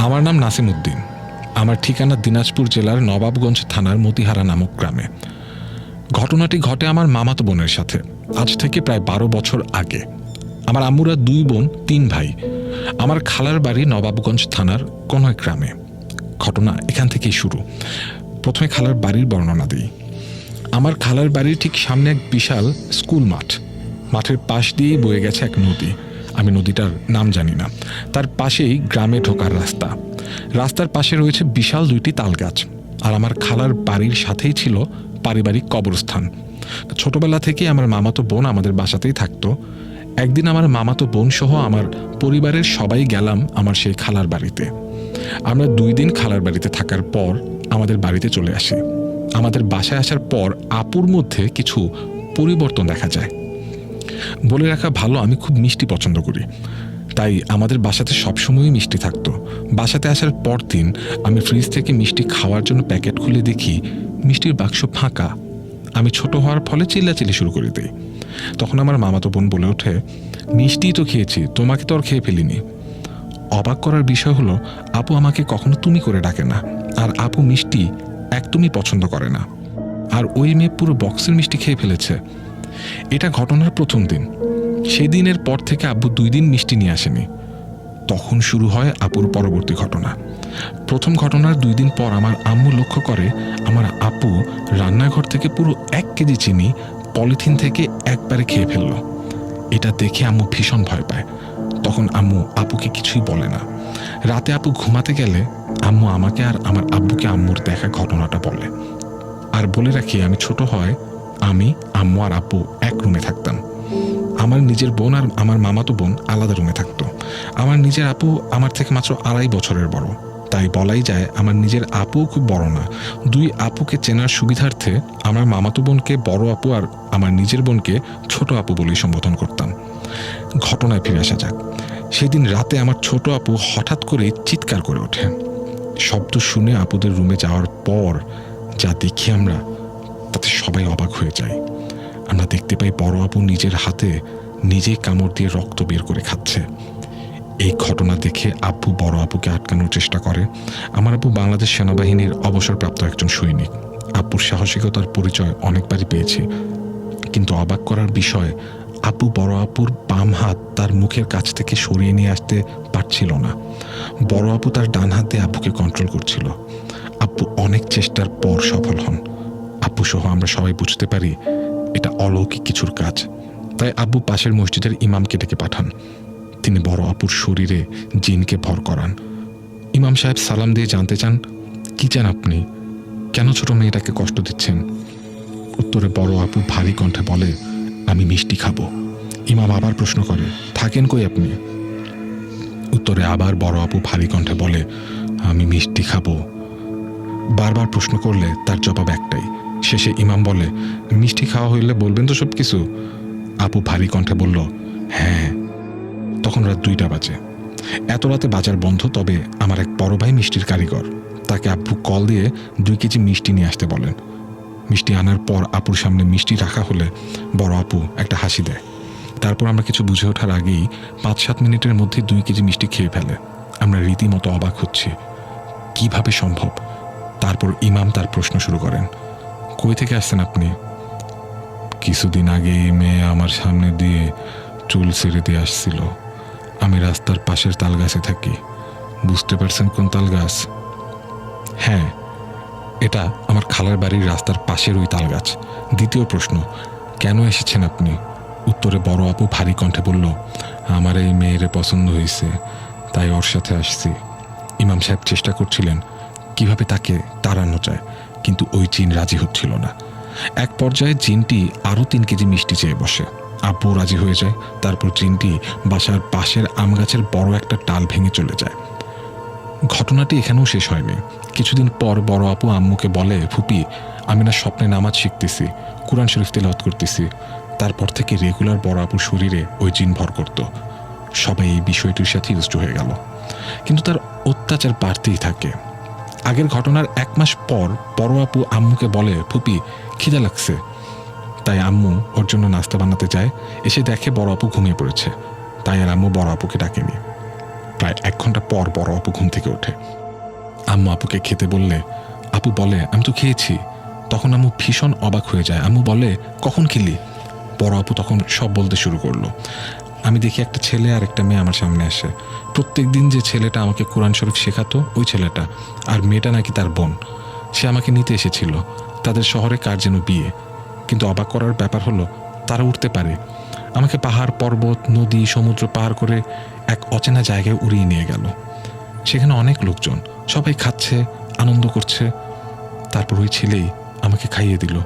আমার নাম নাসিম উদ্দিন। আমার ঠিকানা দিনাজপুর জেলার নবাবগঞ্জ থানার মতিহারা নামক গ্রামে। ঘটনাটি ঘটে আমার মামাতো বোনের সাথে আজ থেকে প্রায় 12 বছর আগে। আমার আম্মুরা 2 বোন 3 ভাই। আমার খালার বাড়ি নবাবগঞ্জ থানার কোন এক গ্রামে। ঘটনা এখান থেকেই শুরু। প্রথমে খালার বাড়ির বর্ণনা দিই। আমার খালার বাড়ির ঠিক সামনে এক বিশাল স্কুল মাঠ। মাঠের পাশ দিয়েই বয়ে গেছে এক নদী। আমি নদীটার নাম জানি না। তার পাশেই গ্রামে ঢোকার রাস্তা। রাস্তার পাশে রয়েছে বিশাল 2টি তাল গাছ। আর আমার খালার বাড়ির সাথেই ছিল পারিবারিক কবরস্থান। ছোটবেলা থেকেই আমার মামাতো বোন আমাদের বাসাতেই থাকতো। একদিন আমার মামাতো বোন সহ আমার পরিবারের সবাই গেলাম আমার সেই খালার বাড়িতে। আমরা 2 দিন খালার বাড়িতে থাকার পর আমাদের বাড়িতে চলে আসি। আমাদের বাসায় আসার পর আপুর মধ্যে কিছু পরিবর্তন দেখা যায়। বলে রাখা ভালো, আমি খুব মিষ্টি পছন্দ করি, তাই আমাদের বাসাতে সবসময়ই মিষ্টি থাকতো। বাসাতে আসার পর দিন আমি ফ্রিজ থেকে মিষ্টি খাওয়ার জন্য প্যাকেট খুলে দেখি মিষ্টির বাক্স ফাঁকা। আমি ছোট হওয়ার ফলে চিল্লাচিল্লি শুরু করে দিই। তখন আমার মামাতো বোন বলে ওঠে, মিষ্টি তো খেয়েছি, তোমাকে তো আর খেয়ে ফেলিনি। অবাক করার বিষয় হলো আপু আমাকে কখনো তুমি করে ডাকে না, আর আপু মিষ্টি একদমই পছন্দ করে না। আর ওই মেয়ে পুরো বক্সের মিষ্টি খেয়ে ফেলেছে। এটা ঘটনার প্রথম দিন। সেই দিনের পর থেকে আব্বু 2 দিন মিষ্টি নিয়ে আসেনি। তখন শুরু হয় আপুর পরবর্তী ঘটনা। প্রথম ঘটনার 2 দিন পর আমার আম্মু লক্ষ্য করে আমার আপু রান্নাঘর থেকে পুরো 1 কেজি চিনি পলিথিন থেকে একবারে খেয়ে ফেলল। এটা দেখে আম্মু ভীষণ ভয় পায়। তখন আম্মু আপুকে কিছুই বলে না। রাতে আপু ঘুমাতে গেলে আম্মু আমাকে আর আমার আব্বুকে আম্মুর দেখা ঘটনাটা বলে। আর বলে রাখি, আমি ছোট হয় আমি, আম্মু আর আব্বু এক রুমে থাকতাম। আমার নিজের বোন আর আমার মামাতো বোন আলাদা রুমে থাকতো। আমার নিজের আপু আমার থেকে মাত্র 2.5 বছরের বড়, তাই বলাই যায় আমার নিজের আপুও খুব বড় না। 2 আপুকে চেনার সুবিধার্থে আমার মামাতো বোনকে বড় আপু আর আমার নিজের বোনকে ছোট আপু বলেই সম্বোধন করতাম। ঘটনায় ফিরে আসা যাক। সেদিন রাতে আমার ছোট আপু হঠাৎ করে চিৎকার করে ওঠে। শব্দ শুনে আপুদের রুমে যাওয়ার পর যা দেখি আমরা, তাতে সবাই অবাক হয়ে যায়। আমরা দেখতে পাই বড় আপু নিজের হাতে নিজেই কামড় দিয়ে রক্ত বের করে খাচ্ছে। এই ঘটনা দেখে আব্বু বড় আপুকে আটকানোর চেষ্টা করে। আমার আব্বু বাংলাদেশ সেনাবাহিনীর অবসরপ্রাপ্ত একজন সৈনিক। আব্বুর সাহসিকতার পরিচয় অনেকবারই পেয়েছি, কিন্তু অবাক করার বিষয়, আব্বু বড় আপুর বাম হাত তার মুখের কাছ থেকে সরিয়ে নিয়ে আসতে পারছিল না। বড় আপু তার ডান হাত দিয়ে আব্বুকে কন্ট্রোল করছিল। আব্বু অনেক চেষ্টার পর সফল হন। আব্বু সহ আমরা সবাই বুঝতে পারি এটা অলৌকিক কিছুর কাজ। তাই আব্বু পাশের মসজিদের ইমামকে ডেকে পাঠান। তিনি বড় আপুর শরীরে জিনকে ভর করান। ইমাম সাহেব সালাম দিয়ে জানতে চান, কি চান আপনি, কেন ছোট মেয়েটাকে কষ্ট দিচ্ছেন? উত্তরে বড় আপু ভারী কণ্ঠে বলে, আমি মিষ্টি খাবো। ইমাম আবার প্রশ্ন করে, থাকেন কই আপনি? উত্তরে আবার বড় আপু ভারী কণ্ঠে বলে, আমি মিষ্টি খাবো। বারবার প্রশ্ন করলে তার জবাব একটাই। শেষে ইমাম বলে, মিষ্টি খাওয়া হইলে বলবেন তো সব কিছু? আপু ভারী কণ্ঠে বলল, হ্যাঁ। তখন রাত 2টা বাজে। এত রাতে বাজার বন্ধ, তবে আমার এক বড় ভাই মিষ্টির কারিগর। তাকে আব্বু কল দিয়ে 2 কেজি মিষ্টি নিয়ে আসতে বলেন। মিষ্টি আনার পর আপুর সামনে মিষ্টি রাখা হলে বড় আপু একটা হাসি দেয়। তারপর আমরা কিছু বুঝে ওঠার আগেই 5-7 মিনিটের মধ্যে 2 কেজি মিষ্টি খেয়ে ফেলে। আমরা রীতিমতো অবাক হচ্ছি, কিভাবে সম্ভব? তারপর ইমাম তার প্রশ্ন শুরু করেন, কই থেকে আসছেন আপনি? কিছুদিন আগে এই মেয়ে আমার সামনে দিয়ে চুল ছেড়ে দিয়ে আসছিল। আমি রাস্তার পাশের তাল গাছে থাকি। বুঝতে পারছেন কোন তাল গাছ? হ্যাঁ, এটা আমার খালার বাড়ির রাস্তার পাশের ওই তাল গাছ। দ্বিতীয় প্রশ্ন, কেন এসেছেন আপনি? উত্তরে বড় আপু ভারী কণ্ঠে বলল, আমার এই মেয়েরে পছন্দ হয়েছে, তাই ওর সাথে আসছি। ইমাম সাহেব চেষ্টা করছিলেন কিভাবে তাকে তাড়ানো যায়, কিন্তু ওই জিন রাজি হচ্ছিল না। এক পর্যায়ে জিনটি আরও 3 কেজি মিষ্টি চেয়ে বসে। আব্বু রাজি হয়ে যায়। তারপর জিনটি বাসার পাশের আম গাছের বড় একটা ডাল ভেঙে চলে যায়। ঘটনাটি এখানেও শেষ হয়নি। কিছুদিন পর বড় আপু আম্মুকে বলে, ফুপি, আমি না স্বপ্নে নামাজ শিখতেছি, কুরআন শরীফ তেলাওয়াত করতেছি। তারপর থেকে রেগুলার বড় আপুর শরীরে ওই জিন ভর করত। সবাই এই বিষয়টির সাথে ইউজড হয়ে গেল, কিন্তু তার অত্যাচার বাড়তেই থাকে। আগের ঘটনার 1 মাস পর বড় আপু আম্মুকে বলে, ফুপি, খিদা লাগছে। তাই আম্মু ওর জন্য নাস্তা বানাতে যায়। এসে দেখে বড় আপু ঘুমিয়ে পড়েছে। তাই আর আম্মু বড় আপুকে ডাকেনি। প্রায় 1 ঘন্টা পর বড় আপু ঘুম থেকে ওঠে। আম্মু আপুকে খেতে বললে আপু বলে আমি তো খেয়েছি। তখন আম্মু ভীষণ অবাক হয়ে যায়। আম্মু বলে কখন খেলি? বড় আপু তখন সব বলতে শুরু করলো। আমি দেখি একটা ছেলে আর একটা মেয়ে আমার সামনে আসে। প্রত্যেক দিন যে ছেলেটা আমাকে কোরআন শরীফ শেখাতো ওই ছেলেটা, আর মেয়েটা নাকি তার বোন। সে আমাকে নিতে এসেছিল। তাদের শহরে কার যেন বিয়ে। কিন্তু অবাক করার ব্যাপার হলো তারা উঠতে পারে। আমাকে পাহাড়, পর্বত, নদী, সমুদ্র পার করে এক অচেনা জায়গায় উড়িয়ে নিয়ে গেল। সেখানে অনেক লোকজন, সবাই খাচ্ছে, আনন্দ করছে। তারপর ওই ছেলেই আমাকে খাইয়ে দিল।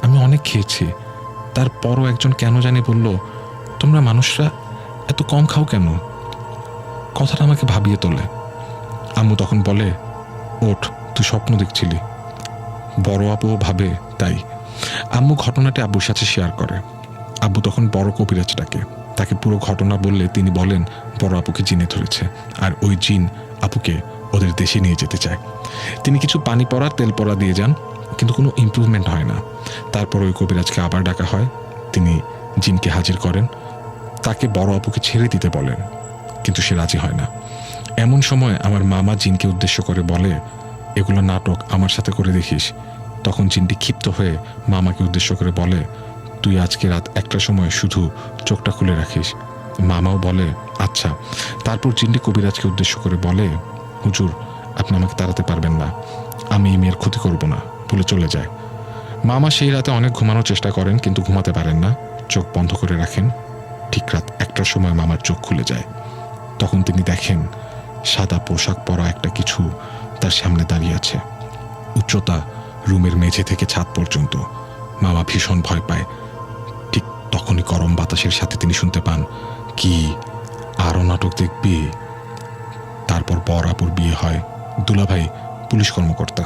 আমি অনেক খেয়েছি। তারপরও একজন কেন জানি বলল, তোমরা মানুষরা এত কম খাও কেন? কথাটা আমাকে ভাবিয়ে তোলে। আম্মু তখন বলে, ওঠ, তুই স্বপ্ন দেখছিলি। বড় আপুও ভাবে তাই। আম্মু ঘটনাটি আব্বুর সাথে শেয়ার করে। আব্বু তখন বড় কবিরাজ ডাকে। তাকে পুরো ঘটনা বললে তিনি বলেন বড় আপুকে জিনে ধরেছে, আর ওই জিন আপুকে ওদের দেশে নিয়ে যেতে চায়। তিনি কিছু পানি পড়া, তেল পড়া দিয়ে যান, কিন্তু কোনো ইমপ্রুভমেন্ট হয় না। তারপর ওই কবিরাজকে আবার ডাকা হয়। তিনি জিনকে হাজির করেন, তাকে বড় আপুকে ছেড়ে দিতে বলেন, কিন্তু সে রাজি হয় না। এমন সময় আমার মামা জিনকে উদ্দেশ্য করে বলে, এগুলো নাটক, আমার সাথে করে দেখিস। তখন জিনটি ক্ষিপ্ত হয়ে মামাকে উদ্দেশ্য করে বলে, তুই আজকে রাত 1টার সময় শুধু চোখটা খুলে রাখিস। মামাও বলে আচ্ছা। তারপর জিনটি কবিরাজকে উদ্দেশ্য করে বলে, হুজুর, আপনি আমাকে তাড়াতে পারবেন না, আমি এই মেয়ের ক্ষতি করব না বলে চলে যায়। মামা সেই রাতে অনেক ঘুমানোর চেষ্টা করেন, কিন্তু ঘুমাতে পারেন না। চোখ বন্ধ করে রাখেন। ঠিক রাত 1টার সময় মামার চোখ খুলে যায়। তখন তিনি দেখেন সাদা পোশাক পরা একটা কিছু তার সামনে দাঁড়িয়ে আছে। উচ্চতা রুমের মেঝে থেকে ছাদ পর্যন্ত। মামা ভীষণ ভয় পায়। ঠিক তখনই গরম বাতাসের সাথে তিনি শুনতে পান, কি আরও নাটক দেখবি? তারপর বর আপুর বিয়ে হয়। দুলাভাই পুলিশ কর্মকর্তা।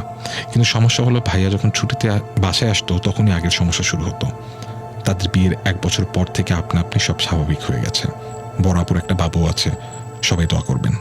কিন্তু সমস্যা হলো ভাইয়া যখন ছুটিতে বাসায় আসতো তখনই আগের সমস্যা শুরু হতো। তাদের বিয়ের 1 বছর পর থেকে আপনা আপনি সব স্বাভাবিক হয়ে গেছে। বড় আপুর একটা বাবু আছে। সবাই দোয়া করবেন।